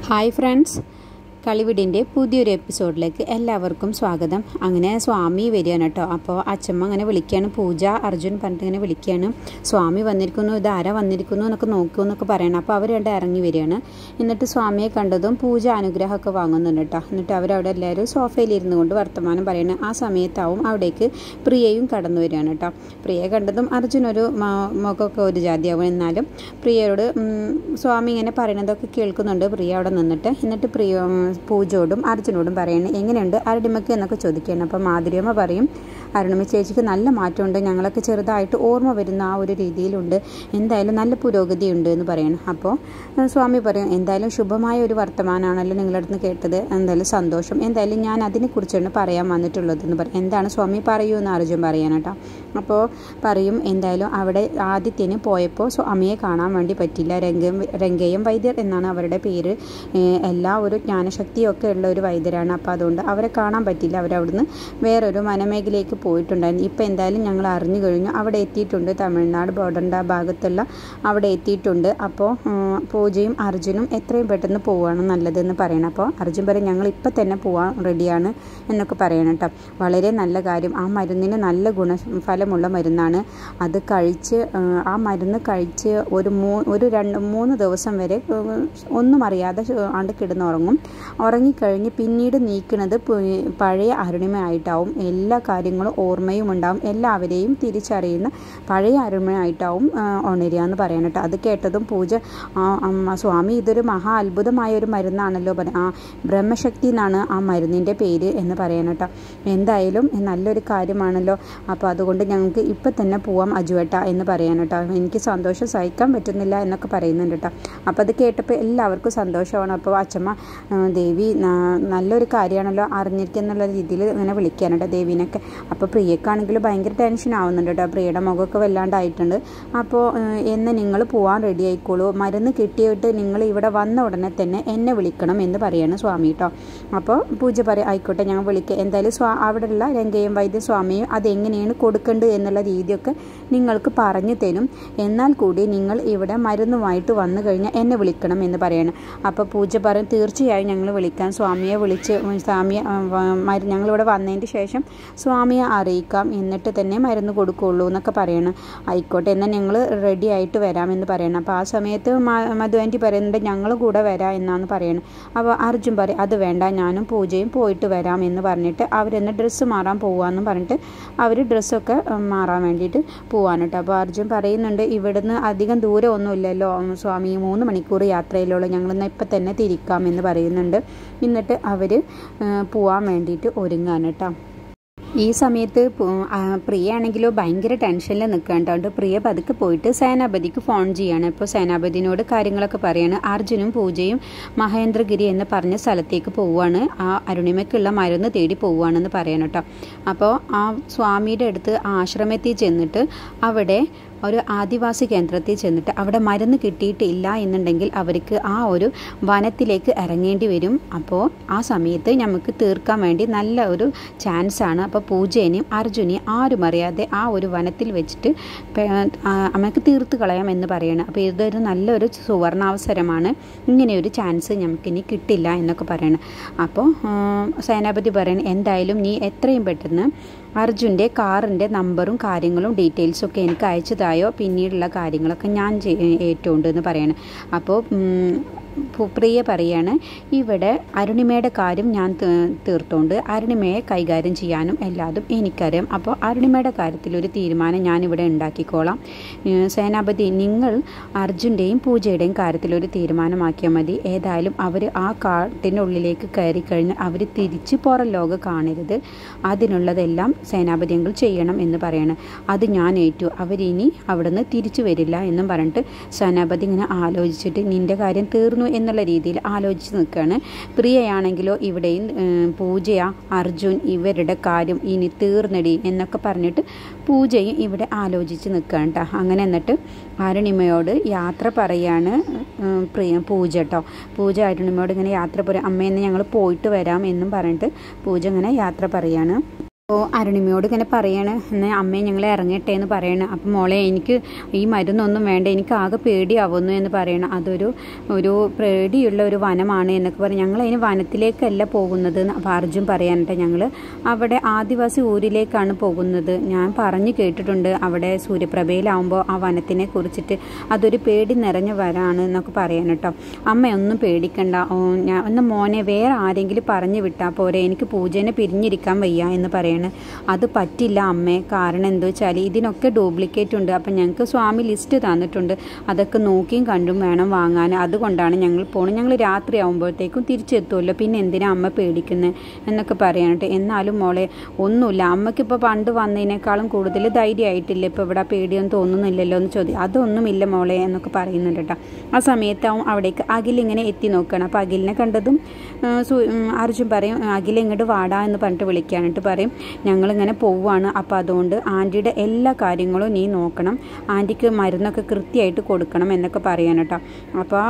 Hi friends, കളിവിടിൻ്റെ പുതിയൊരു എപ്പിസോഡിലേക്ക് എല്ലാവർക്കും സ്വാഗതം. അങ്ങനെ സ്വാമി വരികയാണ് കേട്ടോ. അപ്പോൾ അച്ഛമ്മ അങ്ങനെ വിളിക്കുകയാണ്, പൂജ അർജുൻ പറഞ്ഞിട്ട് ഇങ്ങനെ വിളിക്കുകയാണ്. സ്വാമി വന്നിരിക്കുന്നു, ഇതാരാ വന്നിരിക്കുന്നു എന്നൊക്കെ നോക്കുമെന്നൊക്കെ പറയണം. അപ്പോൾ അവർ രണ്ട് ഇറങ്ങി വരികയാണ്. എന്നിട്ട് സ്വാമിയെ കണ്ടതും പൂജ അനുഗ്രഹമൊക്കെ വാങ്ങുന്നുണ്ട് കേട്ടോ. എന്നിട്ട് അവരവിടെ എല്ലാവരും സോഫയിലിരുന്നു കൊണ്ട് വർത്തമാനം പറയണം. ആ സമയത്താവും അവിടേക്ക് പ്രിയയും കടന്നു വരികയാണ് കേട്ടോ. പ്രിയയെ കണ്ടതും അർജുനൊരു മുഖമൊക്കെ ഒരു ജാതിയാവും. എന്നാലും പ്രിയയോട് സ്വാമി ഇങ്ങനെ പറയണതൊക്കെ കേൾക്കുന്നുണ്ട് പ്രിയ അവിടെ നിന്നിട്ട്. എന്നിട്ട് പൂജയോടും അർജുനോടും പറയുന്നത് എങ്ങനെയുണ്ട് അരുണിമയ്ക്ക് എന്നൊക്കെ ചോദിക്കുകയാണ്. അപ്പോൾ മാധുര്യമ്മ പറയും, അരുണിമ ചേച്ചിക്ക് നല്ല മാറ്റമുണ്ട്, ഞങ്ങളൊക്കെ ചെറുതായിട്ട് ഓർമ്മ വരുന്ന ആ ഒരു രീതിയിലുണ്ട്, എന്തായാലും നല്ല പുരോഗതി ഉണ്ട് എന്ന് പറയണം. അപ്പോൾ സ്വാമി പറയും, എന്തായാലും ശുഭമായ ഒരു വർത്തമാനമാണല്ലോ നിങ്ങളുടെ അടുത്ത് കേട്ടത്, എന്തായാലും സന്തോഷം, എന്തായാലും ഞാൻ അതിനെക്കുറിച്ചാണ് പറയാൻ വന്നിട്ടുള്ളതെന്ന് പറയും. എന്താണ് സ്വാമി പറയൂ എന്ന് അർജുൻ പറയാനാട്ടോ. അപ്പോൾ പറയും, എന്തായാലും അവിടെ ആദിത്യന് പോയപ്പോൾ സ്വാമിയെ കാണാൻ വേണ്ടി പറ്റില്ല. രംഗയം വൈദ്യർ എന്നാണ് അവരുടെ പേര്. എല്ലാ ഒരു ജ്ഞാനശക്തിയൊക്കെ ഉള്ള ഒരു വൈദ്യരാണ്. അപ്പോൾ അതുകൊണ്ട് അവരെ കാണാൻ പറ്റില്ല, അവരവിടുന്ന് വേറൊരു വനമേഖലയിലേക്ക് പോയിട്ടുണ്ടായിരുന്നു. ഇപ്പോൾ എന്തായാലും ഞങ്ങൾ അറിഞ്ഞു കഴിഞ്ഞു, അവിടെ എത്തിയിട്ടുണ്ട്, തമിഴ്നാട് ബോർഡറിൻ്റെ ആ ഭാഗത്തുള്ള അവിടെ എത്തിയിട്ടുണ്ട്. അപ്പോൾ പൂജയും അർജുനും എത്രയും പെട്ടെന്ന് പോവുകയാണ് നല്ലതെന്ന് പറയണം. അപ്പോൾ അർജുൻ പറയും, ഞങ്ങൾ ഇപ്പം തന്നെ പോകാൻ റെഡിയാണ് എന്നൊക്കെ പറയണം കേട്ടോ. വളരെ നല്ല കാര്യം, ആ മരുന്നിന് നല്ല ഗുണഫലമുള്ള മരുന്നാണ്. അത് കഴിച്ച് ആ മരുന്ന് കഴിച്ച് ഒരു 2-3 ദിവസം വരെ ഒന്നും അറിയാതെ ആണ്ട് കിടന്നുറങ്ങും. ഉറങ്ങിക്കഴിഞ്ഞ് പിന്നീട് നീക്കുന്നത് പഴയ അരുണിമയായിട്ടാവും. എല്ലാ കാര്യങ്ങളും ഓർമ്മയും ഉണ്ടാവും, എല്ലാവരെയും തിരിച്ചറിയുന്ന പഴയ അരുണിമയായിട്ടാവും ഉണരുക എന്ന് പറയണം കേട്ടോ. അത് കേട്ടതും പൂജ, സ്വാമി ഇതൊരു മഹാ അത്ഭുതമായ ഒരു മരുന്നാണല്ലോ, ബ്രഹ്മശക്തി എന്നാണ് ആ മരുന്നിൻ്റെ പേര് എന്ന് പറയണം കേട്ടോ. എന്തായാലും നല്ലൊരു കാര്യമാണല്ലോ, അപ്പോൾ അതുകൊണ്ട് ഞങ്ങൾക്ക് ഇപ്പം തന്നെ പോവാം അജുവേട്ട എന്ന് പറയാൻ കേട്ടോ. എനിക്ക് സന്തോഷം സഹിക്കാൻ പറ്റുന്നില്ല എന്നൊക്കെ പറയുന്നുണ്ട് കേട്ടോ. അപ്പോൾ അത് കേട്ടപ്പോൾ എല്ലാവർക്കും സന്തോഷമാണ്. അപ്പോൾ അച്ഛമ്മ, ദേവി നല്ലൊരു കാര്യമാണല്ലോ അറിഞ്ഞിരിക്കുന്നുള്ള രീതിയിൽ ഇങ്ങനെ വിളിക്കാനുണ്ട് ദേവീനൊക്കെ. അപ്പോൾ പ്രിയക്കാണെങ്കിൽ ഭയങ്കര ടെൻഷൻ ആവുന്നുണ്ട് കേട്ടോ. പ്രിയയുടെ മുഖമൊക്കെ വല്ലാണ്ടായിട്ടുണ്ട്. അപ്പോൾ എന്ന് നിങ്ങൾ പോകാൻ റെഡി ആയിക്കോളൂ, മരുന്ന് കിട്ടിയിട്ട് നിങ്ങൾ ഇവിടെ വന്ന ഉടനെ തന്നെ എന്നെ വിളിക്കണം എന്ന് പറയാണ് സ്വാമി കേട്ടോ. അപ്പോൾ പൂജ പറയും, ആയിക്കോട്ടെ ഞങ്ങൾ വിളിക്കുക, എന്തായാലും അവിടെയുള്ള രംഗയും വൈദ്യ സ്വാമിയും അതെങ്ങനെയാണ് കൊടുക്കേണ്ടത് എന്നുള്ള രീതിയൊക്കെ നിങ്ങൾക്ക് പറഞ്ഞു തരും. എന്നാൽ കൂടി നിങ്ങൾ ഇവിടെ മരുന്നുമായിട്ട് വന്നു കഴിഞ്ഞാൽ എന്നെ വിളിക്കണം എന്ന് പറയണം. അപ്പോൾ പൂജ പറയും, തീർച്ചയായും ഞങ്ങൾ വിളിക്കാം, സ്വാമിയെ വിളിച്ച് ഞങ്ങളിവിടെ വന്നതിന് ശേഷം സ്വാമിയെ അറിയിക്കാം, എന്നിട്ട് തന്നെ മരുന്ന് കൊടുക്കുകയുള്ളൂ എന്നൊക്കെ പറയണം. ആയിക്കോട്ടെ, എന്നാൽ ഞങ്ങൾ റെഡി ആയിട്ട് വരാമെന്ന് പറയണം. അപ്പോൾ ആ സമയത്ത് മധു ആൻറ്റി പറയുന്നുണ്ട്, ഞങ്ങൾ കൂടെ വരാം എന്നാണ് പറയണം. അപ്പോൾ അർജുൻ പറയും, അത് വേണ്ട, ഞാനും പൂജയും പോയിട്ട് വരാം എന്ന് പറഞ്ഞിട്ട് അവരെന്ന് ഡ്രസ്സ് മാറാൻ പോവാമെന്ന് പറഞ്ഞിട്ട് അവർ ഡ്രസ്സൊക്കെ മാറാൻ വേണ്ടിയിട്ട് പോവാൻ കേട്ടോ. അപ്പോൾ അർജുൻ പറയുന്നുണ്ട്, ഇവിടുന്ന് അധികം ദൂരം ഒന്നുമില്ലല്ലോ സ്വാമി, 3 മണിക്കൂർ യാത്രയിലുള്ള, ഞങ്ങളെന്നാൽ ഇപ്പം തന്നെ തിരിക്കാം എന്ന് പറയുന്നുണ്ട്. എന്നിട്ട് അവർ പോവാൻ വേണ്ടിയിട്ട് ഒരുങ്ങാൻ കേട്ടോ. ഈ സമയത്ത് പ്രിയ ആണെങ്കിലോ ഭയങ്കര ടെൻഷനിൽ നിൽക്കാണ്ട് പ്രിയ പതുക്കെ പോയിട്ട് സേനാപതിക്ക് ഫോൺ ചെയ്യാണ്. ഇപ്പോൾ സേനാപതിനോട് കാര്യങ്ങളൊക്കെ പറയാണ്. അർജുനും പൂജയും മഹേന്ദ്രഗിരി എന്ന് പറഞ്ഞ സ്ഥലത്തേക്ക് പോവുകയാണ്, ആ അരുണിമയ്ക്കുള്ള മരുന്ന് തേടി പോവുകയാണെന്ന് പറയണം കേട്ടോ. അപ്പോൾ ആ സ്വാമിയുടെ അടുത്ത് ആശ്രമത്തിൽ ചെന്നിട്ട് അവിടെ ഒരു ആദിവാസി കേന്ദ്രത്തിൽ ചെന്നിട്ട് അവിടെ മരുന്ന് കിട്ടിയിട്ടില്ല എന്നുണ്ടെങ്കിൽ അവർക്ക് ആ ഒരു വനത്തിലേക്ക് ഇറങ്ങേണ്ടി വരും. അപ്പോൾ ആ സമയത്ത് നമുക്ക് തീർക്കാൻ വേണ്ടി നല്ല ഒരു ചാൻസാണ്. അപ്പോൾ പൂജേനെയും അർജുനെയും ആരും അറിയാതെ ആ ഒരു വനത്തിൽ വെച്ചിട്ട് നമുക്ക് തീർത്ത് കളയാം എന്ന് പറയണം. അപ്പോൾ ഇതൊരു നല്ലൊരു സുവർണാവസരമാണ്, ഇങ്ങനെയൊരു ചാൻസ് നമുക്കിനി കിട്ടില്ല എന്നൊക്കെ പറയണം. അപ്പോൾ സേനാപതി പറയണം, എന്തായാലും നീ എത്രയും പെട്ടെന്ന് അർജുൻ്റെ കാറിൻ്റെ നമ്പറും കാര്യങ്ങളും ഡീറ്റെയിൽസും ഒക്കെ എനിക്ക് അയച്ചു തായോ, പിന്നീടുള്ള കാര്യങ്ങളൊക്കെ ഞാൻ ഏറ്റുണ്ട് എന്ന് പറയണം. അപ്പോൾ പ്രിയ പറയാണ്, ഇവിടെ അരുണിമയുടെ കാര്യം ഞാൻ തീർത്തോണ്ട് അരുണിമയെ കൈകാര്യം ചെയ്യാനും എല്ലാതും എനിക്കറിയാം. അപ്പോൾ അരുണിമയുടെ കാര്യത്തിലൊരു തീരുമാനം ഞാനിവിടെ ഉണ്ടാക്കിക്കോളാം. സേനാപതി, നിങ്ങൾ അർജുൻ്റെയും പൂജയുടെയും കാര്യത്തിലൊരു തീരുമാനമാക്കിയാൽ മതി. ഏതായാലും അവർ ആ കാട്ടിനുള്ളിലേക്ക് കയറി കഴിഞ്ഞാൽ അവർ തിരിച്ച് പുറം ലോകം കാണരുത്, അതിനുള്ളതെല്ലാം സേനാപതി ഞങ്ങൾ ചെയ്യണം എന്ന് പറയണം. അത് ഞാൻ ഏറ്റു, അവരിനി അവിടുന്ന് തിരിച്ചു വരില്ല എന്നും പറഞ്ഞിട്ട് സേനാപതി ഇങ്ങനെ ആലോചിച്ചിട്ട് നിൻ്റെ കാര്യം തീർന്നു എന്നുള്ള രീതിയിൽ ആലോചിച്ച് നിൽക്കുകയാണ്. പ്രിയയാണെങ്കിലോ ഇവിടെയും പൂജയാ അർജുൻ ഇവരുടെ കാര്യം ഇനി തീർന്നടി എന്നൊക്കെ പറഞ്ഞിട്ട് പൂജയും ഇവിടെ ആലോചിച്ച് നിൽക്കുകയാണ് കേട്ടോ. അങ്ങനെ എന്നിട്ട് അരുണിമയോട് യാത്ര പറയാണ് പൂജ കേട്ടോ. പൂജ അരുണിമയോട് ഇങ്ങനെ യാത്ര പറയാം, അമ്മയെന്ന് ഞങ്ങൾ പോയിട്ട് വരാം എന്നും പറഞ്ഞിട്ട് പൂജ ഇങ്ങനെ യാത്ര പറയാണ്. അപ്പോൾ അരുണിമയോട് ഇങ്ങനെ പറയാണ്, എന്നാൽ അമ്മയെ ഞങ്ങൾ ഇറങ്ങട്ടെ എന്ന് പറയണം. അപ്പം മോളെ എനിക്ക് ഈ മരുന്നൊന്നും വേണ്ട, എനിക്ക് ആകെ പേടിയാവുന്നു എന്ന് പറയണം. ഒരു പേടിയുള്ള ഒരു വനമാണ് എന്നൊക്കെ പറയും. ഞങ്ങൾ അതിന് വനത്തിലേക്കല്ല പോകുന്നത്. അപ്പോൾ അർജുൻ പറയാനുണ്ട്, ഞങ്ങൾ അവിടെ ആദിവാസി ഊരിലേക്കാണ് പോകുന്നത്. ഞാൻ പറഞ്ഞു കേട്ടിട്ടുണ്ട് അവിടെ സൂര്യപ്രഭയിലാവുമ്പോൾ ആ വനത്തിനെ കുറിച്ചിട്ട് അതൊരു പേടി നിറഞ്ഞ വനാണ് എന്നൊക്കെ പറയാൻ കേട്ടോ. അമ്മയൊന്നും പേടിക്കണ്ട, ഞാൻ ഒന്ന് മോനെ വേറെ ആരെങ്കിലും പറഞ്ഞു വിട്ടാൽ പോരെ, എനിക്ക് പൂജേനെ പിരിഞ്ഞിരിക്കാൻ വയ്യ എന്ന് പറയണം. അത് പറ്റില്ല അമ്മേ, കാരണം എന്താ വെച്ചാൽ ഇതിനൊക്കെ ഡ്യൂപ്ലിക്കേറ്റ് ഉണ്ട്. അപ്പം ഞങ്ങൾക്ക് സ്വാമി ലിസ്റ്റ് തന്നിട്ടുണ്ട്, അതൊക്കെ നോക്കിയും കണ്ടും വേണം വാങ്ങാൻ. അതുകൊണ്ടാണ് ഞങ്ങൾ പോകുന്നത്. ഞങ്ങൾ രാത്രി ആകുമ്പോഴത്തേക്കും തിരിച്ചെത്തുമല്ലോ, പിന്നെ എന്തിനാ അമ്മ പേടിക്കുന്നത് എന്നൊക്കെ പറയാനായിട്ട്. എന്നാലും മോളെ ഒന്നുമില്ല, അമ്മയ്ക്കിപ്പോൾ പണ്ട് വന്നതിനേക്കാളും കൂടുതൽ ധൈര്യമായിട്ടില്ല, ഇപ്പോൾ ഇവിടെ പേടിയൊന്നും തോന്നുന്നില്ലല്ലോ എന്ന് ചോദ്യം. അതൊന്നുമില്ല മോളെ എന്നൊക്കെ പറയുന്നുണ്ട് കേട്ടോ. ആ സമയത്താവും അവിടേക്ക് അഖിൽ ഇങ്ങനെ എത്തി നോക്കുകയാണ്. അപ്പോൾ അഖിലിനെ കണ്ടതും അർജുൻ പറയും, അഖിൽ ഇങ്ങോട്ട് വാടാ എന്ന് പറഞ്ഞിട്ട് വിളിക്കാനായിട്ട് പറയും, ഞങ്ങളിങ്ങനെ പോവുകയാണ്, അപ്പോൾ അതുകൊണ്ട് ആൻറ്റിയുടെ എല്ലാ കാര്യങ്ങളും നീ നോക്കണം, ആൻറ്റിക്ക് മരുന്നൊക്കെ കൃത്യമായിട്ട് കൊടുക്കണം എന്നൊക്കെ പറയാൻ കേട്ടോ. അപ്പോൾ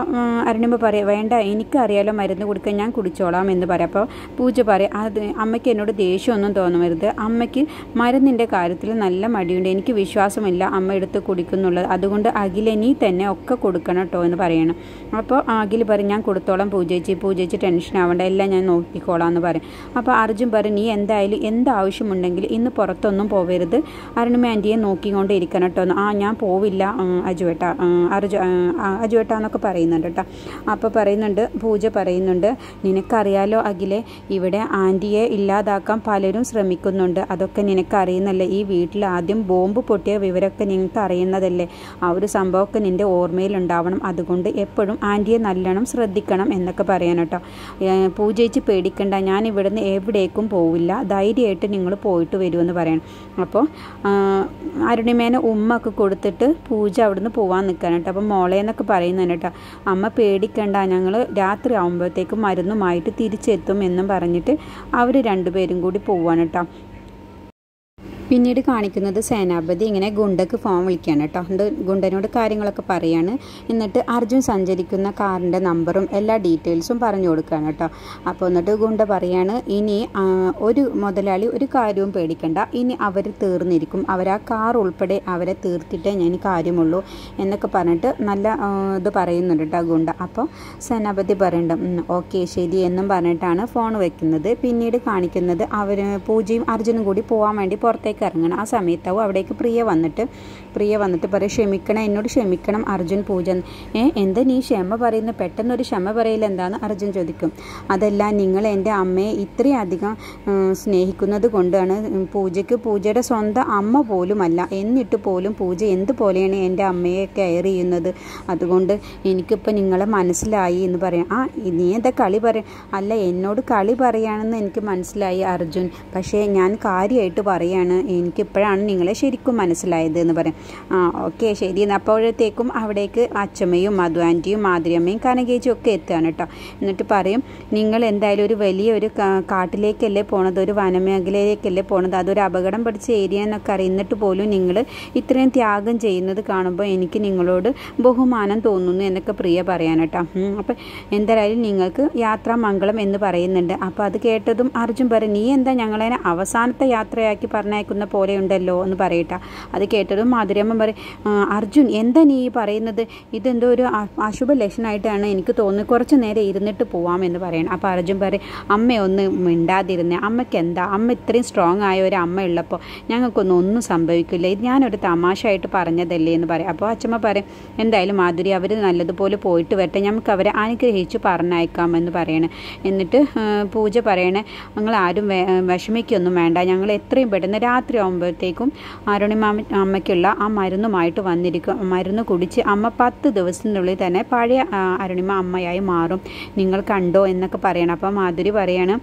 അരുണിമ പറയാം, വേണ്ട എനിക്കറിയാലോ മരുന്ന് കൊടുക്കാൻ, ഞാൻ കുടിച്ചോളാം എന്ന് പറയാം. അപ്പോൾ പൂജ പറയാം, അത് അമ്മയ്ക്ക് എന്നോട് ദേഷ്യമൊന്നും തോന്നരുത്, അമ്മയ്ക്ക് മരുന്നിൻ്റെ കാര്യത്തിൽ നല്ല മടിയുണ്ട്, എനിക്ക് വിശ്വാസമില്ല അമ്മ എടുത്ത് കുടിക്കുന്നുള്ളത്, അതുകൊണ്ട് അഖിലെ നീ തന്നെ ഒക്കെ കൊടുക്കണം കേട്ടോ എന്ന് പറയണം. അപ്പോൾ അഖിൽ പറയും, ഞാൻ കൊടുത്തോളാം പൂജേച്ചി ടെൻഷൻ ആവേണ്ട, എല്ലാം ഞാൻ നോക്കിക്കോളാം എന്ന് പറയും. അപ്പോൾ അർജുൻ പറയും, നീ എന്തായാലും എന്താവശ്യമുണ്ടെങ്കിൽ ഇന്ന് പുറത്തൊന്നും പോവരുത്, അരുണിമ ആൻറ്റിയെ നോക്കിക്കൊണ്ട് ഇരിക്കണം കേട്ടോ. ഞാൻ പോവില്ല അജുവേട്ട എന്നൊക്കെ പറയുന്നുണ്ട് കേട്ടോ. അപ്പോൾ പറയുന്നുണ്ട്, പൂജ പറയുന്നുണ്ട്, നിനക്കറിയാലോ അഖിലെ, ഇവിടെ ആൻറ്റിയെ ഇല്ലാതാക്കാൻ പലരും ശ്രമിക്കുന്നുണ്ട്, അതൊക്കെ നിനക്കറിയുന്നല്ലേ, ഈ വീട്ടിൽ ആദ്യം ബോംബ് പൊട്ടിയ വിവരമൊക്കെ നിങ്ങൾക്ക് അറിയുന്നതല്ലേ, ആ ഒരു സംഭവമൊക്കെ നിൻ്റെ ഓർമ്മയിലുണ്ടാവണം, അതുകൊണ്ട് എപ്പോഴും ആൻറ്റിയെ നല്ലോണം ശ്രദ്ധിക്കണം എന്നൊക്കെ പറയാൻ കേട്ടോ. പൂജയിച്ച് പേടിക്കണ്ട, ഞാൻ ഇവിടുന്ന് എവിടേക്കും പോവില്ല, ധൈര്യമായിട്ട് നിങ്ങൾ പോയിട്ട് വരുമെന്ന് പറയണം. അപ്പോൾ അരുണിമേനെ ഉമ്മൊക്കെ കൊടുത്തിട്ട് പൂജ അവിടുന്ന് പോകാൻ നിൽക്കാൻ കേട്ടോ. അപ്പം മോളേന്നൊക്കെ പറയുന്നതിന് കേട്ടോ, അമ്മ പേടിക്കണ്ട, ഞങ്ങൾ രാത്രി ആകുമ്പോഴത്തേക്കും മരുന്നുമായിട്ട് തിരിച്ചെത്തും എന്നും പറഞ്ഞിട്ട് അവർ രണ്ടുപേരും കൂടി പോവാണ് കേട്ടോ. പിന്നീട് കാണിക്കുന്നത് സേനാപതി ഇങ്ങനെ ഗുണ്ടക്ക് ഫോൺ വിളിക്കുകയാണ് കേട്ടോ. ഗുണ്ടനോട് കാര്യങ്ങളൊക്കെ പറയാണ്. എന്നിട്ട് അർജുൻ സഞ്ചരിക്കുന്ന കാറിൻ്റെ നമ്പറും എല്ലാ ഡീറ്റെയിൽസും പറഞ്ഞു കൊടുക്കുകയാണ് കേട്ടോ. അപ്പോൾ എന്നിട്ട് ഗുണ്ട പറയാണ്, ഇനി ഒരു മുതലാളി ഒരു കാര്യവും പേടിക്കണ്ട, ഇനി അവർ തീർന്നിരിക്കും, അവർ ആ കാർ ഉൾപ്പെടെ അവരെ തീർത്തിട്ടേ ഞാൻ കാര്യമുള്ളൂ എന്നൊക്കെ പറഞ്ഞിട്ട് നല്ല ഇത് പറയുന്നുണ്ട് കേട്ടോ ഗുണ്ട. അപ്പോൾ സേനാപതി പറയണ്ട ഓക്കെ ശരി എന്നും പറഞ്ഞിട്ടാണ് ഫോൺ വെക്കുന്നത്. പിന്നീട് കാണിക്കുന്നത് പൂജയും അർജുനും കൂടി പോകാൻ വേണ്ടി പുറത്തേക്ക് ഇറങ്ങണം. ആ സമയത്താവും അവിടേക്ക് പ്രിയ വന്നിട്ട് പറയും, ക്ഷമിക്കണം, എന്നോട് ക്ഷമിക്കണം അർജുൻ. പൂജ എന്താ നീ ക്ഷമ പറയുന്നത്, പെട്ടെന്നൊരു ക്ഷമ പറയില്ല എന്താന്ന് അർജുൻ ചോദിക്കും. അതല്ല, നിങ്ങൾ എൻ്റെ അമ്മയെ ഇത്രയും അധികം സ്നേഹിക്കുന്നത് കൊണ്ടാണ്, പൂജയുടെ സ്വന്തം അമ്മ പോലുമല്ല, എന്നിട്ട് പോലും പൂജ എന്തുപോലെയാണ് എൻ്റെ അമ്മയെ കെയർ ചെയ്യുന്നത്, അതുകൊണ്ട് എനിക്കിപ്പോൾ നിങ്ങളെ മനസ്സിലായി എന്ന് പറയാം. നീ എന്താ കളി പറയും, അല്ല എന്നോട് കളി പറയുകയാണെന്ന് എനിക്ക് മനസ്സിലായി അർജുൻ, പക്ഷേ ഞാൻ കാര്യമായിട്ട് പറയാണ്, എനിക്കിപ്പോഴാണ് നിങ്ങളെ ശരിക്കും മനസ്സിലായത് എന്ന് പറയും. ഓക്കെ ശരി. അപ്പോഴത്തേക്കും അവിടേക്ക് അച്ചമ്മയും മധു ആൻറ്റിയും മാധുര്യമ്മയും കനകേച്ചിയും ഒക്കെ എത്തുകയാണ് കേട്ടോ. എന്നിട്ട് പറയും, നിങ്ങൾ എന്തായാലും ഒരു വലിയൊരു കാട്ടിലേക്കല്ലേ പോണത്, ഒരു വനമേഖലയിലേക്കല്ലേ പോണത്, അതൊരു അപകടം പിടിച്ച ഏരിയ എന്നൊക്കെ അറിയുന്നിട്ട് പോലും നിങ്ങൾ ഇത്രയും ത്യാഗം ചെയ്യുന്നത് കാണുമ്പോൾ എനിക്ക് നിങ്ങളോട് ബഹുമാനം തോന്നുന്നു എന്നൊക്കെ പ്രിയ പറയാൻ കേട്ടോ. അപ്പം എന്തായാലും നിങ്ങൾക്ക് യാത്രാമംഗളം എന്ന് പറയുന്നുണ്ട്. അപ്പോൾ അത് കേട്ടതും അർജുൻ പറയും, നീ എന്താ ഞങ്ങളതിനെ അവസാനത്തെ യാത്രയാക്കി പറഞ്ഞയക്കുന്ന പോലെ ഉണ്ടല്ലോ എന്ന് പറയട്ടെ. അത് കേട്ടതും മാധുര്യമ്മ പറയും, അർജുൻ എന്താ നീ പറയുന്നത്, ഇതെന്തോ ഒരു അശുഭ ലക്ഷണമായിട്ടാണ് എനിക്ക് തോന്നുന്നത്, കുറച്ച് നേരം ഇരുന്നിട്ട് പോവാമെന്ന് പറയണം. അപ്പോൾ അർജുൻ പറയും, അമ്മയൊന്ന് മിണ്ടാതിരുന്നേ, അമ്മയ്ക്ക് എന്താ, അമ്മ ഇത്രയും സ്ട്രോങ് ആയ ഒരു അമ്മ ഉള്ളപ്പോൾ ഞങ്ങൾക്കൊന്നും സംഭവിക്കില്ല, ഇത് ഞാനൊരു തമാശയായിട്ട് പറഞ്ഞതല്ലേ എന്ന് പറയും. അപ്പോൾ അച്ഛമ്മ പറയും, എന്തായാലും മാധുരി അവർ നല്ലതുപോലെ പോയിട്ട് വരട്ടെ, നമുക്ക് അവരെ അനുഗ്രഹിച്ച് പറഞ്ഞയക്കാമെന്ന് പറയണേ. എന്നിട്ട് പൂജ പറയണേ, ഞങ്ങൾ ആരും വിഷമിക്കൊന്നും വേണ്ട, ഞങ്ങൾ എത്രയും പെട്ടെന്ന് രാത്രി ആകുമ്പോഴത്തേക്കും അരുണിമ അമ്മയ്ക്കുള്ള ആ മരുന്നുമായിട്ട് വന്നിരിക്കും, മരുന്ന് കുടിച്ച് അമ്മ 10 ദിവസത്തിനുള്ളിൽ തന്നെ പഴയ അരുണിമ അമ്മയായി മാറും, നിങ്ങൾ കണ്ടോ എന്നൊക്കെ പറയണം. അപ്പം മാധുരി പറയാണ്,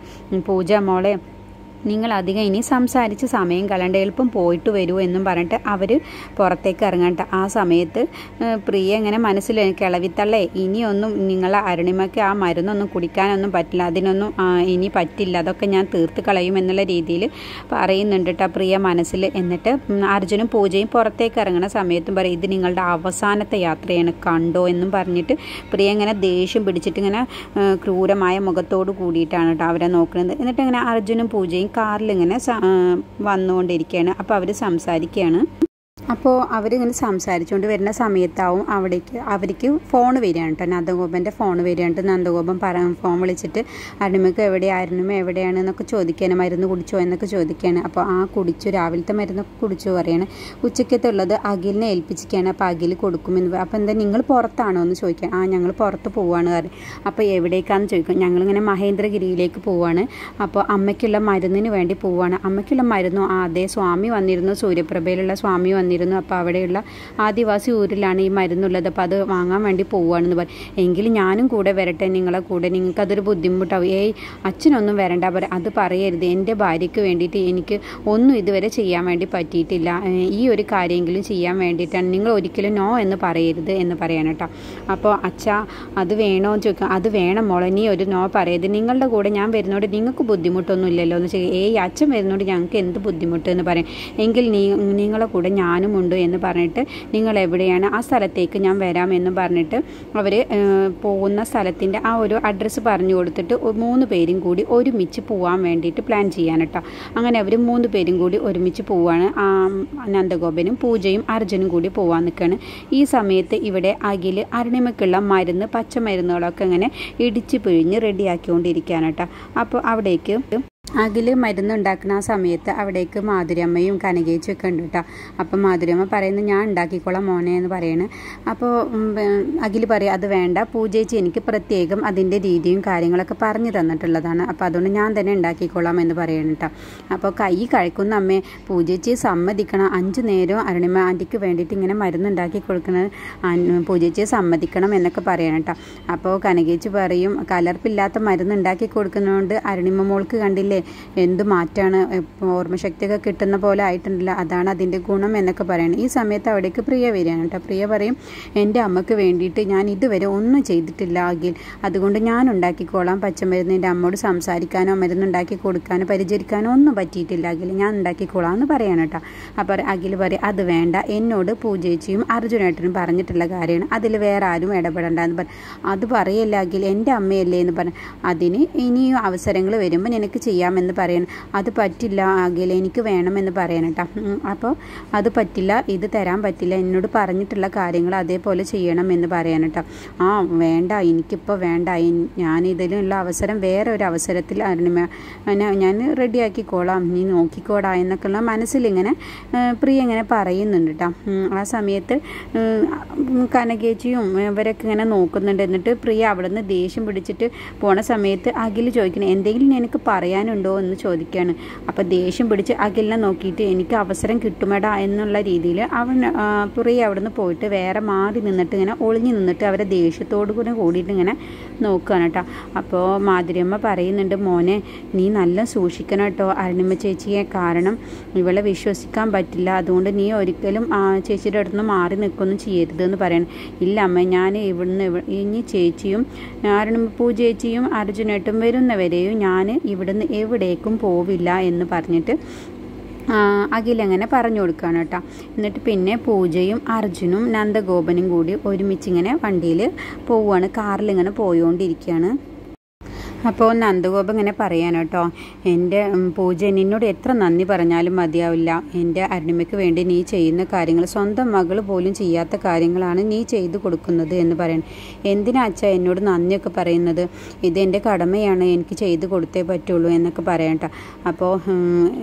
പൂജ മോളെ നിങ്ങൾ അധികം ഇനി സംസാരിച്ച് സമയം കളണ്ട, എളുപ്പം പോയിട്ട് വരൂ എന്നും പറഞ്ഞിട്ട് അവർ പുറത്തേക്ക് ഇറങ്ങട്ടെ. ആ സമയത്ത് പ്രിയ ഇങ്ങനെ മനസ്സിൽ കിളവിത്തള്ളേ, ഇനിയൊന്നും നിങ്ങളെ അരുണിമയ്ക്ക് ആ മരുന്നൊന്നും കുടിക്കാനൊന്നും പറ്റില്ല, അതിനൊന്നും ഇനി പറ്റില്ല, അതൊക്കെ ഞാൻ തീർത്ത് കളയും എന്നുള്ള രീതിയിൽ പറയുന്നുണ്ട് കേട്ടോ പ്രിയ മനസ്സിൽ. എന്നിട്ട് അർജുനും പൂജയും പുറത്തേക്ക് ഇറങ്ങുന്ന സമയത്തും പറയും, ഇത് നിങ്ങളുടെ അവസാനത്തെ യാത്രയാണ് കണ്ടോ എന്നും പറഞ്ഞിട്ട് പ്രിയ ഇങ്ങനെ ദേഷ്യം പിടിച്ചിട്ട് ഇങ്ങനെ ക്രൂരമായ മുഖത്തോട് കൂടിയിട്ടാണ് കേട്ടോ അവരെ നോക്കുന്നത്. എന്നിട്ട് ഇങ്ങനെ അർജുനും പൂജയും കാറിലിങ്ങനെ വന്നുകൊണ്ടിരിക്കുകയാണ്. അപ്പോൾ അവർ സംസാരിക്കുകയാണ്. അപ്പോൾ അവരിങ്ങനെ സംസാരിച്ചുകൊണ്ട് വരുന്ന സമയത്താവും അവർക്ക് ഫോൺ വരികയാണ് കേട്ടോ. നന്ദഗോപൻ്റെ ഫോൺ വരികയാണ്. നന്ദഗോപൻ ഫോൺ വിളിച്ചിട്ട് അരുണിമയ്ക്ക് എവിടെയാണ് എന്നൊക്കെ ചോദിക്കുകയാണ്. മരുന്ന് കുടിച്ചോ എന്നൊക്കെ ചോദിക്കുകയാണ്. അപ്പോൾ കുടിച്ചു, രാവിലത്തെ മരുന്നൊക്കെ കുടിച്ചു പറയാണ്. ഉച്ചക്കത്തുള്ളത് അഖിലിനെ ഏൽപ്പിച്ചിരിക്കുകയാണ്. അപ്പോൾ അഖിൽ കൊടുക്കുമെന്ന്. അപ്പോൾ എന്താ നിങ്ങൾ പുറത്താണോ എന്ന് ചോദിക്കാം. ഞങ്ങൾ പുറത്ത് പോവുകയാണ് കാര്യം. അപ്പോൾ എവിടേക്കാണെന്ന് ചോദിക്കും. ഞങ്ങളിങ്ങനെ മഹേന്ദ്രഗിരിയിലേക്ക് പോവുകയാണ്. അപ്പോൾ അമ്മയ്ക്കുള്ള മരുന്നിന് വേണ്ടി പോവുകയാണ്. അമ്മയ്ക്കുള്ള മരുന്നോ? അതേ, സ്വാമി വന്നിരുന്നു, സൂര്യപ്രഭയിലുള്ള സ്വാമി വന്നിരുന്നു. അപ്പോൾ അവിടെയുള്ള ആദിവാസി ഊരിലാണ് ഈ മരുന്നുള്ളത്. അപ്പോൾ അത് വാങ്ങാൻ വേണ്ടി പോവുകയാണെന്ന് പറയും. എങ്കിലും ഞാനും കൂടെ വരട്ടെ നിങ്ങളെ കൂടെ, നിങ്ങൾക്കതൊരു ബുദ്ധിമുട്ടാവും. അച്ഛനൊന്നും വരണ്ട അത് പറയരുത്. എൻ്റെ ഭാര്യയ്ക്ക് വേണ്ടിയിട്ട് എനിക്ക് ഒന്നും ഇതുവരെ ചെയ്യാൻ വേണ്ടി പറ്റിയിട്ടില്ല. ഈ ഒരു കാര്യമെങ്കിലും ചെയ്യാൻ വേണ്ടിയിട്ടാണ്. നിങ്ങൾ ഒരിക്കലും നോ എന്ന് പറയരുത് എന്ന് പറയാൻ കേട്ടോ. അപ്പോൾ അച്ഛാ അത് വേണോ എന്ന് ചോദിക്കാം. അത് വേണം മോളെ, നീ ഒരു നോ പറയരുത്. നിങ്ങളുടെ കൂടെ ഞാൻ വരുന്നതുകൊണ്ട് നിങ്ങൾക്ക് ബുദ്ധിമുട്ടൊന്നും ഇല്ലല്ലോ എന്ന് ചോദിക്കും. അച്ഛൻ വരുന്നതുകൊണ്ട് ഞങ്ങൾക്ക് എന്ത് ബുദ്ധിമുട്ട് എന്ന് പറയും. എങ്കിൽ നിങ്ങളെ കൂടെ ഞാനും ഉണ്ട് എന്ന് പറഞ്ഞിട്ട് നിങ്ങൾ എവിടെയാണ്, ആ സ്ഥലത്തേക്ക് ഞാൻ വരാം എന്ന് പറഞ്ഞിട്ട് അവർ പോകുന്ന സ്ഥലത്തിൻ്റെ ആ ഒരു അഡ്രസ്സ് പറഞ്ഞു കൊടുത്തിട്ട് 3 പേരും കൂടി ഒരുമിച്ച് പോകാൻ വേണ്ടിയിട്ട് പ്ലാൻ ചെയ്യാൻ കേട്ടോ. അങ്ങനെ അവർ 3 പേരും കൂടി ഒരുമിച്ച് പോവാണ്. നന്ദഗോപനും പൂജയും അർജുനും കൂടി പോകാൻ നിൽക്കുകയാണ്. ഈ സമയത്ത് ഇവിടെ അഖിൽ അരുണിമയ്ക്കുള്ള മരുന്ന്, പച്ചമരുന്നുകളൊക്കെ ഇങ്ങനെ ഇടിച്ച് പിഴിഞ്ഞ് റെഡിയാക്കിക്കൊണ്ടിരിക്കുകയാണ് കേട്ടോ. അപ്പോൾ അവിടേക്ക് അഖിൽ മരുന്നുണ്ടാക്കുന്ന ആ സമയത്ത് അവിടേക്ക് മാധുര്യമ്മയും കനകേച്ചും ഒക്കെ ഉണ്ട് കേട്ടോ. അപ്പം മാധുര്യമ്മ പറയുന്നത് ഞാൻ ഉണ്ടാക്കിക്കോളാം മോനെ എന്ന് പറയണ്. അപ്പോൾ അഖിൽ പറയും അത് വേണ്ട, പൂജേച്ചി എനിക്ക് പ്രത്യേകം അതിൻ്റെ രീതിയും കാര്യങ്ങളൊക്കെ പറഞ്ഞു തന്നിട്ടുള്ളതാണ്. അപ്പോൾ അതുകൊണ്ട് ഞാൻ തന്നെ ഉണ്ടാക്കിക്കോളാം എന്ന് പറയണം കേട്ടോ. അപ്പോൾ കൈ കഴിക്കുന്ന അമ്മേ, പൂജേച്ചി സമ്മതിക്കണം, 5 നേരം അരുണിമ ആൻറ്റിക്ക് വേണ്ടിയിട്ട് ഇങ്ങനെ മരുന്നുണ്ടാക്കി കൊടുക്കുന്നത് പൂജേച്ചിയെ സമ്മതിക്കണം എന്നൊക്കെ പറയണം കേട്ടോ. അപ്പോൾ കനകേച്ചി പറയും കലർപ്പില്ലാത്ത മരുന്നുണ്ടാക്കി കൊടുക്കുന്നതുകൊണ്ട് അരുണിമ മോൾക്ക് കണ്ടില്ലേ എന്ത് മാറ്റാണ്, ഓർമ്മശക്തിയൊക്കെ കിട്ടുന്ന പോലെ ആയിട്ടുണ്ടല്ലോ, അതാണ് അതിൻ്റെ ഗുണം എന്നൊക്കെ പറയണം. ഈ സമയത്ത് അവിടേക്ക് പ്രിയ വരികയാണ് കേട്ടോ. പ്രിയ പറയും എൻ്റെ അമ്മയ്ക്ക് വേണ്ടിയിട്ട് ഞാൻ ഇതുവരെ ഒന്നും ചെയ്തിട്ടില്ല അഖിൽ, അതുകൊണ്ട് ഞാൻ ഉണ്ടാക്കിക്കോളാം പച്ചമരുന്ന്. എൻ്റെ അമ്മയോട് സംസാരിക്കാനോ മരുന്നുണ്ടാക്കി കൊടുക്കാനോ പരിചരിക്കാനോ ഒന്നും പറ്റിയിട്ടില്ല അഖിൽ, ഞാൻ ഉണ്ടാക്കിക്കോളാം എന്ന് പറയാണ് കേട്ടോ. അപ്പോൾ അഖിൽ പറയും അത് വേണ്ട, എന്നോട് പൂജേച്ചിയും അർജുനേട്ടനും പറഞ്ഞിട്ടുള്ള കാര്യമാണ്, അതിൽ വേറെ ആരും ഇടപെടണ്ട എന്ന് പറയും. അത് പറയല്ല അഖിൽ, എൻ്റെ അമ്മയല്ലേ എന്ന് പറഞ്ഞു. അതിന് ഇനിയും അവസരങ്ങൾ വരുമ്പോൾ നിനക്ക് ചെയ്യാമെന്ന് പറയണം. അത് പറ്റില്ല അഖിൽ, എനിക്ക് വേണമെന്ന് പറയണം കേട്ടോ. അപ്പോൾ അത് പറ്റില്ല, ഇത് തരാൻ പറ്റില്ല, എന്നോട് പറഞ്ഞിട്ടുള്ള കാര്യങ്ങൾ അതേപോലെ ചെയ്യണം എന്ന് പറയാൻ കേട്ടോ. വേണ്ട, എനിക്കിപ്പോൾ വേണ്ട, ഞാൻ ഇതിനുള്ള അവസരം വേറെ ഒരു അവസരത്തിൽ ഞാൻ റെഡിയാക്കിക്കോളാം, നീ നോക്കിക്കോടാ എന്നൊക്കെയുള്ള മനസ്സിലിങ്ങനെ പ്രിയ ഇങ്ങനെ പറയുന്നുണ്ട് കേട്ടോ. ആ സമയത്ത് കനകേച്ചിയും ഇവരൊക്കെ ഇങ്ങനെ നോക്കുന്നുണ്ട്. എന്നിട്ട് പ്രിയ അവിടെ നിന്ന് ദേഷ്യം പിടിച്ചിട്ട് പോണ സമയത്ത് അഖിൽ ചോദിക്കണം എന്തെങ്കിലും എനിക്ക് പറയാനുണ്ടോ എന്ന് ചോദിക്കുകയാണ്. അപ്പോൾ ദേഷ്യം പിടിച്ച് അഖിലിനെ നോക്കിയിട്ട് എനിക്ക് അവസരം കിട്ടുമേടാ എന്നുള്ള രീതിയിൽ പ്രിയ അവിടെ നിന്ന് പോയിട്ട് വേറെ മാറി നിന്നിട്ട് ഇങ്ങനെ ഒളിഞ്ഞു നിന്നിട്ട് അവരെ ദേഷ്യത്തോടു കൂടെ കൂടിയിട്ട് ഇങ്ങനെ നോക്കുകയാണ് കേട്ടോ. അപ്പോൾ മാധുര്യമ്മ പറയുന്നുണ്ട് മോനെ നീ നല്ല സൂക്ഷിക്കണം കേട്ടോ അരുണിമ ചേച്ചിയെ, കാരണം ഇവളെ വിശ്വസിക്കാൻ പറ്റില്ല, അതുകൊണ്ട് നീ ഒരിക്കലും ചേച്ചിയുടെ അടുത്ത് നിന്ന് മാറി നിൽക്കൊന്നും ചെയ്യരുത് എന്ന് പറയണം. ഇല്ല അമ്മ, ഞാൻ ഇവിടുന്ന് ഇനി ചേച്ചിയും പൂജേച്ചിയും അർജുനേട്ടും വരുന്നവരെയും ഞാൻ ഇവിടുന്ന് എവിടേക്കും പോവില്ല എന്ന് പറഞ്ഞിട്ട് അഖിൽ അങ്ങനെ പറഞ്ഞു കൊടുക്കുകയാണ് കേട്ടോ. എന്നിട്ട് പിന്നെ പൂജയും അർജുനും നന്ദഗോപനും കൂടി ഒരുമിച്ചിങ്ങനെ വണ്ടിയിൽ പോവുകയാണ്, കാറിലിങ്ങനെ പോയോണ്ടിരിക്കുകയാണ്. അപ്പോൾ നന്ദഗോപൻ ഇങ്ങനെ പറയാൻ കേട്ടോ, എൻ്റെ പൂജ നിന്നോട് എത്ര നന്ദി പറഞ്ഞാലും മതിയാവില്ല, എൻ്റെ അരുണിമയ്ക്ക് വേണ്ടി നീ ചെയ്യുന്ന കാര്യങ്ങൾ സ്വന്തം മകൾ പോലും ചെയ്യാത്ത കാര്യങ്ങളാണ് നീ ചെയ്തു കൊടുക്കുന്നത് എന്ന് പറയണം. എന്തിനാ അച്ഛാ എന്നോട് നന്ദിയൊക്കെ പറയുന്നത്, ഇതെൻ്റെ കടമയാണ്, എനിക്ക് ചെയ്തു കൊടുത്തേ പറ്റുള്ളൂ എന്നൊക്കെ പറയാം കേട്ടോ. അപ്പോൾ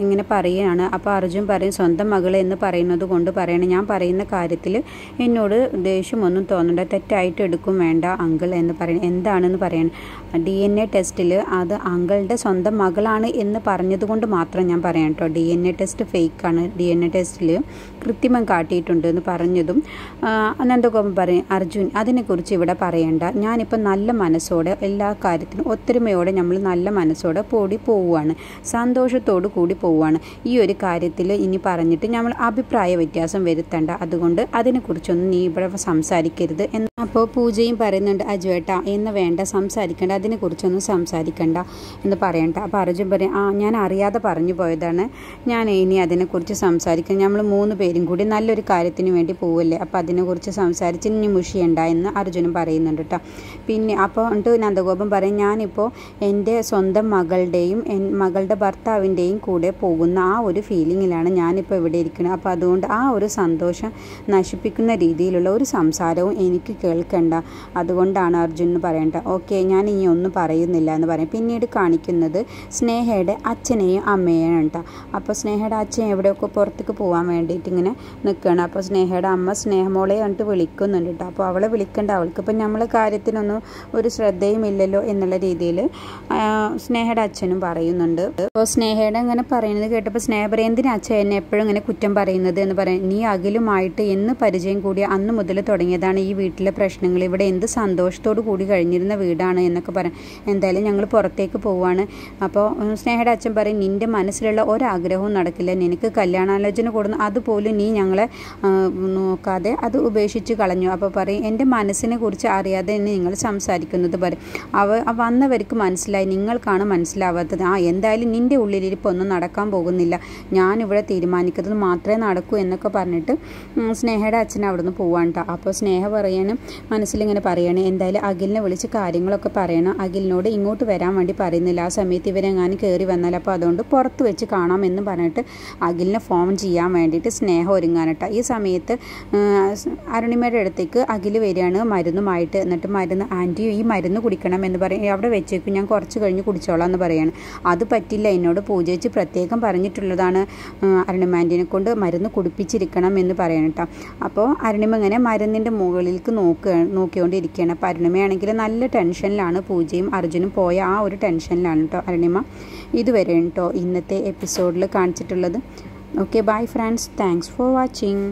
ഇങ്ങനെ പറയുകയാണ്. അപ്പോൾ അർജുൻ പറയും സ്വന്തം മകൾ എന്ന് പറയുന്നത് കൊണ്ട് പറയണം, ഞാൻ പറയുന്ന കാര്യത്തിൽ എന്നോട് ദേഷ്യമൊന്നും തോന്നണ്ട, തെറ്റായിട്ട് എടുക്കും വേണ്ട അങ്കിൾ എന്ന് പറയണം. എന്താണെന്ന് പറയണം, DNA ടെസ്റ്റിൽ അത് അങ്കിളുടെ സ്വന്തം മകളാണ് എന്ന് പറഞ്ഞതുകൊണ്ട് മാത്രം ഞാൻ പറയാം കേട്ടോ. DNA ടെസ്റ്റ് ഫേക്കാണ്, DNA ടെസ്റ്റിൽ കൃത്രിമം കാട്ടിയിട്ടുണ്ട് എന്ന് പറഞ്ഞതും നന്ദഗോപൻ പറയും അർജുൻ അതിനെക്കുറിച്ച് ഇവിടെ പറയണ്ട, ഞാനിപ്പോൾ നല്ല മനസ്സോടെ എല്ലാ കാര്യത്തിനും ഒത്തൊരുമയോടെ നമ്മൾ നല്ല മനസ്സോടെ പോവുകയാണ്, സന്തോഷത്തോടു കൂടി പോവുകയാണ്. ഈ ഒരു കാര്യത്തിൽ ഇനി പറഞ്ഞിട്ട് നമ്മൾ അഭിപ്രായ വ്യത്യാസം വരുത്തണ്ട, അതുകൊണ്ട് അതിനെക്കുറിച്ചൊന്നും നീ ഇവിടെ സംസാരിക്കരുത് എന്ന്. അപ്പോൾ പൂജയും പറയുന്നുണ്ട് അജുവേട്ട എന്ന് വേണ്ട, സംസാരിക്കേണ്ട, അതിനെക്കുറിച്ചൊന്നും സംസാരിക്കണ്ട എന്ന് പറയണ്ട. അപ്പോൾ അർജുൻ പറയും, ഞാൻ അറിയാതെ പറഞ്ഞു പോയതാണ്, ഞാൻ ഇനി അതിനെക്കുറിച്ച് സംസാരിക്കണം, നമ്മൾ 3 പേരും കൂടി നല്ലൊരു കാര്യത്തിന് വേണ്ടി പോവല്ലേ, അപ്പോൾ അതിനെക്കുറിച്ച് സംസാരിച്ച് ഇനി മുഷിയണ്ട എന്ന് അർജുനും പറയുന്നുണ്ട് കേട്ടോ. പിന്നെ അപ്പോൾ നന്ദഗോപൻ പറയും, ഞാനിപ്പോൾ എൻ്റെ സ്വന്തം മകളുടെയും മകളുടെ ഭർത്താവിൻ്റെയും കൂടെ പോകുന്ന ആ ഒരു ഫീലിങ്ങിലാണ് ഞാനിപ്പോൾ ഇവിടെ ഇരിക്കുന്നത്. അപ്പോൾ അതുകൊണ്ട് ആ ഒരു സന്തോഷം നശിപ്പിക്കുന്ന രീതിയിലുള്ള ഒരു സംസാരവും എനിക്ക് കേൾക്കണ്ട, അതുകൊണ്ടാണ് അർജുൻ എന്ന് പറയേണ്ട. ഓക്കെ, ഞാൻ ഇനി ഒന്നും പറയുന്നില്ല എന്ന് പറയും. പിന്നീട് കാണിക്കുന്നത് സ്നേഹയുടെ അച്ഛനെയും അമ്മയെയാണ് കേട്ടോ. അപ്പോൾ സ്നേഹയുടെ അച്ഛൻ എവിടെയൊക്കെ പുറത്തേക്ക് പോകാൻ വേണ്ടിയിട്ട് ഇങ്ങനെ നിൽക്കുകയാണ്. അപ്പോൾ സ്നേഹയുടെ അമ്മ സ്നേഹമോളെ കണ്ടിട്ട് വിളിക്കുന്നുണ്ട് കേട്ടോ. അപ്പോൾ അവളെ വിളിക്കേണ്ട, അവൾക്കിപ്പോൾ നമ്മളെ കാര്യത്തിനൊന്നും ഒരു ശ്രദ്ധയും ഇല്ലല്ലോ എന്നുള്ള രീതിയിൽ സ്നേഹയുടെ അച്ഛനും പറയുന്നുണ്ട്. അപ്പോൾ സ്നേഹയുടെ ഇങ്ങനെ പറയുന്നത് കേട്ടപ്പോൾ സ്നേഹ പറയും, എന്തിനാ അച്ഛൻ എന്നെ എപ്പോഴും ഇങ്ങനെ കുറ്റം പറയുന്നത് എന്ന് പറയും. നീ അഖിലുമായിട്ട് എന്ന് പരിചയം കൂടി അന്ന് മുതൽ തുടങ്ങിയതാണ് ഈ വീട്ടിലെ പ്രശ്നങ്ങൾ, ഇവിടെ എന്ത് സന്തോഷത്തോടു കൂടി കഴിഞ്ഞിരുന്ന വീടാണ് എന്നൊക്കെ പറയും. എന്തായാലും ഞങ്ങൾ പുറത്തേക്ക് പോവാണ്. അപ്പോൾ സ്നേഹയുടെ അച്ഛൻ പറയും, നിൻ്റെ മനസ്സിലുള്ള ഒരാഗ്രഹവും നടക്കില്ല, നിനക്ക് കല്യാണാലോചന കൊടുന്നു, അതുപോലും നീ ഞങ്ങളെ നോക്കാതെ അത് ഉപേക്ഷിച്ച് കളഞ്ഞു. അപ്പോൾ പറയും, എൻ്റെ മനസ്സിനെ കുറിച്ച് അറിയാതെ നിങ്ങൾ സംസാരിക്കുന്നത് പറയും. വന്നവർക്ക് മനസ്സിലായി, നിങ്ങൾക്കാണ് മനസ്സിലാവാത്തത്. എന്തായാലും നിൻ്റെ ഉള്ളിലിരിപ്പൊന്നും നടക്കാൻ പോകുന്നില്ല, ഞാനിവിടെ തീരുമാനിക്കുന്നത് മാത്രമേ നടക്കൂ എന്നൊക്കെ പറഞ്ഞിട്ട് സ്നേഹയുടെ അച്ഛൻ അവിടുന്ന് പോവാണ് കേട്ടോ. അപ്പോൾ സ്നേഹ പറയാനും മനസ്സിലിങ്ങനെ പറയണം, എന്തായാലും അഖിലിനെ വിളിച്ച് കാര്യങ്ങളൊക്കെ പറയണം, അഖിലിനോട് ഇങ്ങോട്ട് വരാൻ വേണ്ടി പറയുന്നില്ല, ആ സമയത്ത് ഇവരെങ്ങാനും കയറി വന്നാൽ അപ്പോൾ അതുകൊണ്ട് പുറത്ത് വെച്ച് കാണാമെന്ന് പറഞ്ഞിട്ട് അഖിലിനെ ഫോൺ ചെയ്യാൻ വേണ്ടിയിട്ട് സ്നേഹം ഒരുങ്ങാനട്ടോ. ഈ സമയത്ത് അരുണിമയുടെ അടുത്തേക്ക് അഖിൽ വരികയാണ് മരുന്നുമായിട്ട്. എന്നിട്ട് ആൻറ്റി ഈ മരുന്ന് കുടിക്കണം എന്ന് പറയും, അവിടെ വെച്ചേക്കും, ഞാൻ കുറച്ച് കഴിഞ്ഞ് കുടിച്ചോളാം എന്ന് പറയാണ്. അത് പറ്റില്ല, എന്നോട് പൂജയിച്ച് പ്രത്യേകം പറഞ്ഞിട്ടുള്ളതാണ് അരുണിമാൻറ്റിനെ കൊണ്ട് മരുന്ന് കുടിപ്പിച്ചിരിക്കണം എന്ന് പറയണം കേട്ടോ. അപ്പോൾ അരുണിമ ഇങ്ങനെ മരുന്നിൻ്റെ മുകളിലേക്ക് നോക്കിക്കൊണ്ടിരിക്കുകയാണ്. അപ്പോൾ അരുണിമയാണെങ്കിൽ നല്ല ടെൻഷനിലാണ്, പൂജയും അർജുനും പോയ ആ ഒരു ടെൻഷനിലാണ് കേട്ടോ അരുണിമ. ഇതുവരെ കേട്ടോ ഇന്നത്തെ എപ്പിസോഡിൽ കാണിച്ചിട്ടുള്ളത്. Okay, bye friends, thanks for watching.